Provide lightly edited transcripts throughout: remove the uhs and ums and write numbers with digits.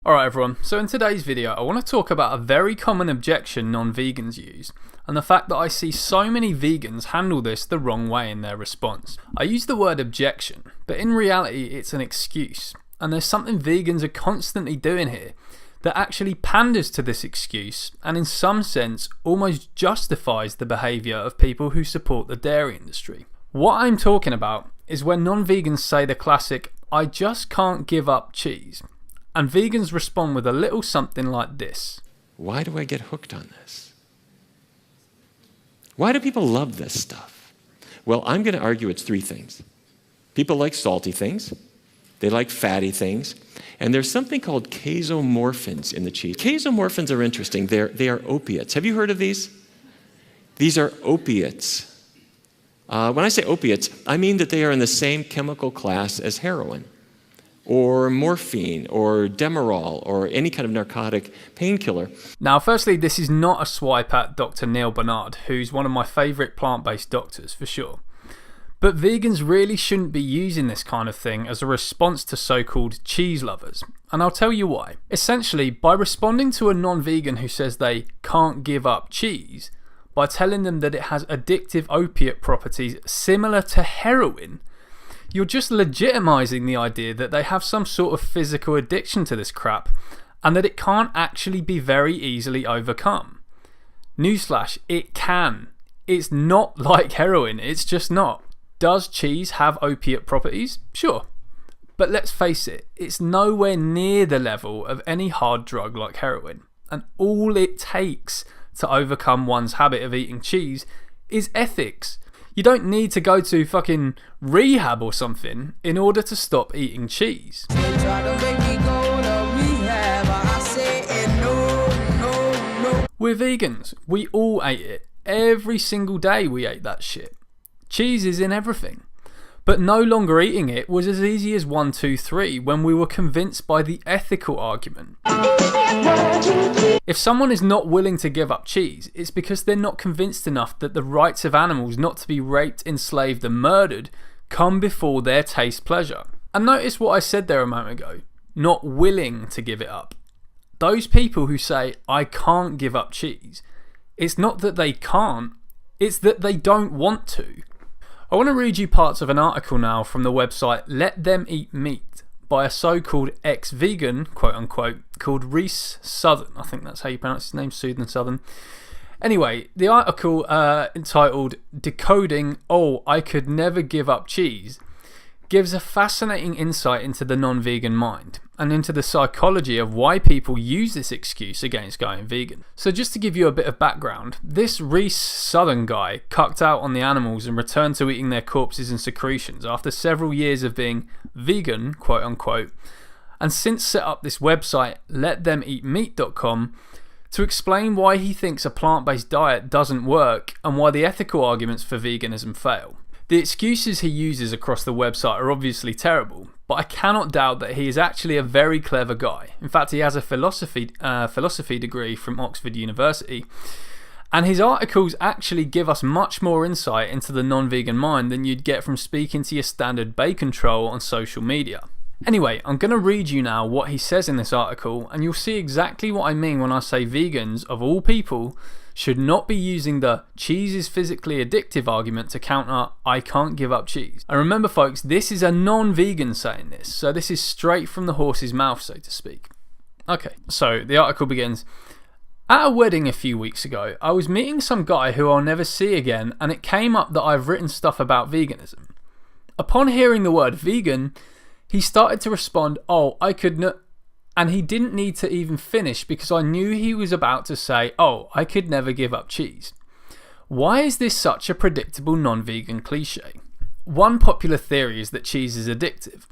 Alright everyone, so in today's video I want to talk about a very common objection non-vegans use, and the fact that I see so many vegans handle this the wrong way in their response. I use the word objection, but in reality it's an excuse, and there's something vegans are constantly doing here that actually panders to this excuse and in some sense almost justifies the behaviour of people who support the dairy industry. What I'm talking about is when non-vegans say the classic, "I just can't give up cheese," and vegans respond with a little something like this. Why do I get hooked on this? Why do people love this stuff? Well, I'm going to argue it's three things. People like salty things, they like fatty things, and there's something called casomorphins in the cheese. Casomorphins are interesting. They are opiates. Have you heard of these? These are opiates. When I say opiates, I mean that they are in the same chemical class as heroin, or morphine, or Demerol, or any kind of narcotic painkiller. Now, firstly, this is not a swipe at Dr. Neal Barnard, who's one of my favourite plant-based doctors, for sure. But vegans really shouldn't be using this kind of thing as a response to so-called cheese lovers, and I'll tell you why. Essentially, by responding to a non-vegan who says they can't give up cheese, by telling them that it has addictive opiate properties similar to heroin, you're just legitimising the idea that they have some sort of physical addiction to this crap and that it can't actually be very easily overcome. Newsflash, it can. It's not like heroin, it's just not. Does cheese have opiate properties? Sure. But let's face it, it's nowhere near the level of any hard drug like heroin, and all it takes to overcome one's habit of eating cheese is ethics. You don't need to go to fucking rehab or something in order to stop eating cheese. We're vegans. We all ate it. Every single day we ate that shit. Cheese is in everything. But no longer eating it was as easy as 1, 2, 3 when we were convinced by the ethical argument. If someone is not willing to give up cheese, it's because they're not convinced enough that the rights of animals not to be raped, enslaved and murdered come before their taste pleasure. And notice what I said there a moment ago, not willing to give it up. Those people who say, "I can't give up cheese," it's not that they can't, it's that they don't want to. I want to read you parts of an article now from the website Let Them Eat Meat by a so-called ex-vegan, quote unquote, called Rhys Southern. I think that's how you pronounce his name, Southern Southern. Anyway, the article entitled "Decoding, Oh, I Could Never Give Up Cheese" gives a fascinating insight into the non-vegan mind and into the psychology of why people use this excuse against going vegan. So just to give you a bit of background, this Rhys Southern guy cucked out on the animals and returned to eating their corpses and secretions after several years of being vegan, quote unquote, and since set up this website letthemeatmeat.com to explain why he thinks a plant-based diet doesn't work and why the ethical arguments for veganism fail. The excuses he uses across the website are obviously terrible, but I cannot doubt that he is actually a very clever guy. In fact, he has a philosophy degree from Oxford University, and his articles actually give us much more insight into the non-vegan mind than you'd get from speaking to your standard bacon troll on social media. Anyway, I'm going to read you now what he says in this article, and you'll see exactly what I mean when I say vegans, of all people, should not be using the "cheese is physically addictive" argument to counter "I can't give up cheese." And remember folks, this is a non-vegan saying this, so this is straight from the horse's mouth, so to speak. Okay, so the article begins. At a wedding a few weeks ago, I was meeting some guy who I'll never see again, and it came up that I've written stuff about veganism. Upon hearing the word vegan, he started to respond, "Oh, I could not," and he didn't need to even finish because I knew he was about to say, "Oh, I could never give up cheese." Why is this such a predictable non-vegan cliche? One popular theory is that cheese is addictive.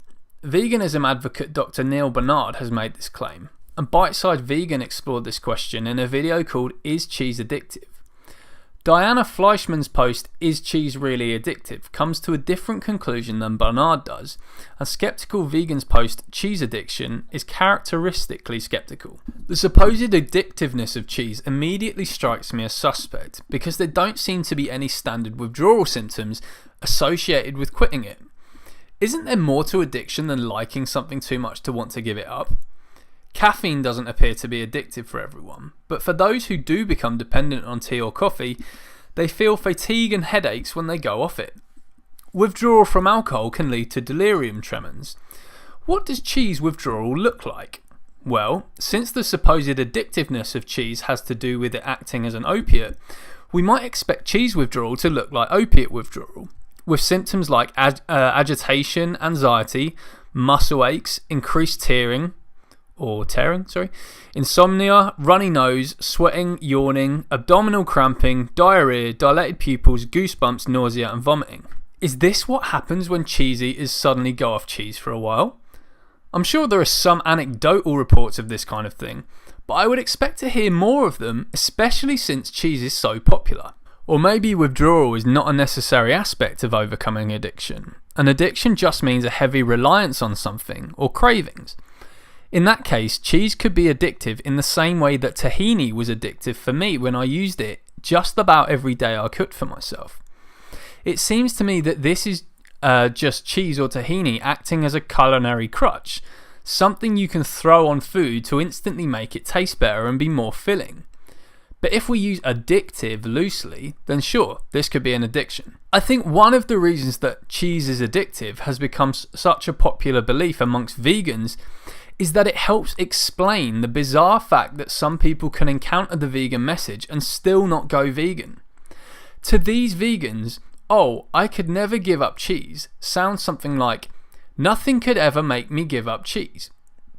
Veganism advocate Dr. Neal Barnard has made this claim, and Biteside Vegan explored this question in a video called "Is Cheese Addictive?" Diana Fleischman's post, "Is Cheese Really Addictive?" comes to a different conclusion than Barnard does, and Skeptical Vegan's post, "Cheese Addiction," is characteristically skeptical. The supposed addictiveness of cheese immediately strikes me as suspect because there don't seem to be any standard withdrawal symptoms associated with quitting it. Isn't there more to addiction than liking something too much to want to give it up? Caffeine doesn't appear to be addictive for everyone, but for those who do become dependent on tea or coffee, they feel fatigue and headaches when they go off it. Withdrawal from alcohol can lead to delirium tremens. What does cheese withdrawal look like? Well, since the supposed addictiveness of cheese has to do with it acting as an opiate, we might expect cheese withdrawal to look like opiate withdrawal, with symptoms like agitation, anxiety, muscle aches, increased tearing, insomnia, runny nose, sweating, yawning, abdominal cramping, diarrhea, dilated pupils, goosebumps, nausea and vomiting. Is this what happens when cheese eaters suddenly go off cheese for a while? I'm sure there are some anecdotal reports of this kind of thing, but I would expect to hear more of them, especially since cheese is so popular. Or maybe withdrawal is not a necessary aspect of overcoming addiction. An addiction just means a heavy reliance on something, or cravings. In that case, cheese could be addictive in the same way that tahini was addictive for me when I used it just about every day I cooked for myself. It seems to me that this is just cheese or tahini acting as a culinary crutch, something you can throw on food to instantly make it taste better and be more filling. But if we use addictive loosely, then sure, this could be an addiction. I think one of the reasons that cheese is addictive has become such a popular belief amongst vegans is that it helps explain the bizarre fact that some people can encounter the vegan message and still not go vegan. To these vegans, "Oh, I could never give up cheese" sounds something like, "Nothing could ever make me give up cheese,"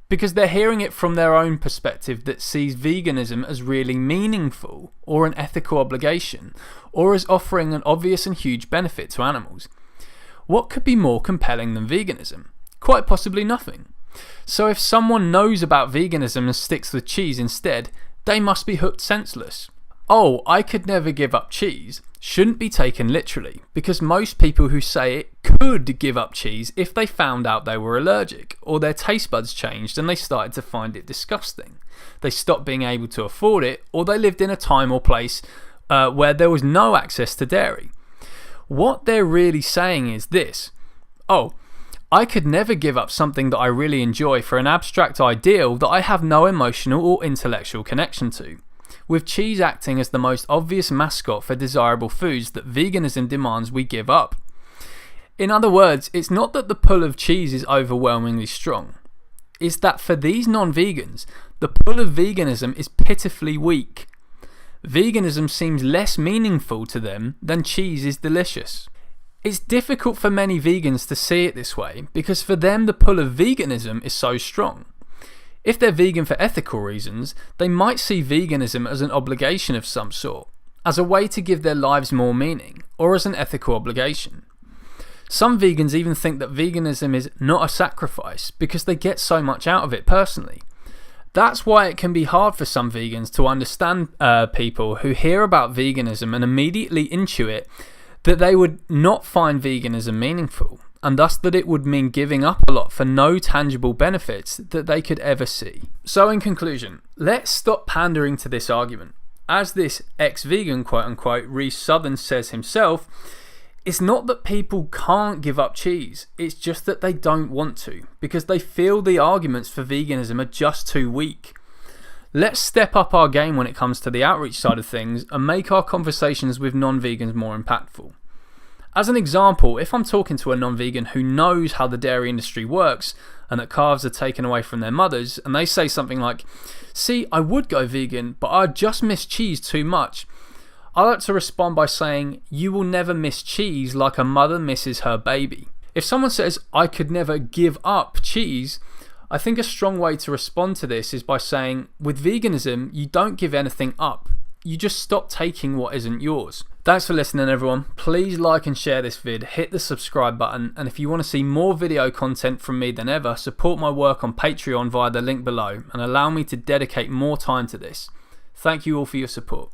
because they're hearing it from their own perspective that sees veganism as really meaningful, or an ethical obligation, or as offering an obvious and huge benefit to animals. What could be more compelling than veganism? Quite possibly nothing. So if someone knows about veganism and sticks with cheese instead, they must be hooked senseless. "Oh, I could never give up cheese" shouldn't be taken literally, because most people who say it could give up cheese if they found out they were allergic, or their taste buds changed and they started to find it disgusting. They stopped being able to afford it, or they lived in a time or place where there was no access to dairy. What they're really saying is this: "Oh, I could never give up something that I really enjoy for an abstract ideal that I have no emotional or intellectual connection to," with cheese acting as the most obvious mascot for desirable foods that veganism demands we give up. In other words, it's not that the pull of cheese is overwhelmingly strong. It's that for these non-vegans, the pull of veganism is pitifully weak. Veganism seems less meaningful to them than cheese is delicious. It's difficult for many vegans to see it this way because for them the pull of veganism is so strong. If they're vegan for ethical reasons, they might see veganism as an obligation of some sort, as a way to give their lives more meaning, or as an ethical obligation. Some vegans even think that veganism is not a sacrifice because they get so much out of it personally. That's why it can be hard for some vegans to understand people who hear about veganism and immediately intuit that they would not find veganism meaningful, and thus that it would mean giving up a lot for no tangible benefits that they could ever see. So in conclusion, let's stop pandering to this argument. As this ex-vegan quote-unquote Rhys Southern says himself, it's not that people can't give up cheese, it's just that they don't want to, because they feel the arguments for veganism are just too weak. Let's step up our game when it comes to the outreach side of things and make our conversations with non-vegans more impactful. As an example, if I'm talking to a non-vegan who knows how the dairy industry works and that calves are taken away from their mothers, and they say something like, "See, I would go vegan, but I just miss cheese too much," I like to respond by saying, "You will never miss cheese like a mother misses her baby." If someone says, "I could never give up cheese," I think a strong way to respond to this is by saying, with veganism, you don't give anything up. You just stop taking what isn't yours. Thanks for listening, everyone. Please like and share this vid, hit the subscribe button, and if you want to see more video content from me than ever, support my work on Patreon via the link below and allow me to dedicate more time to this. Thank you all for your support.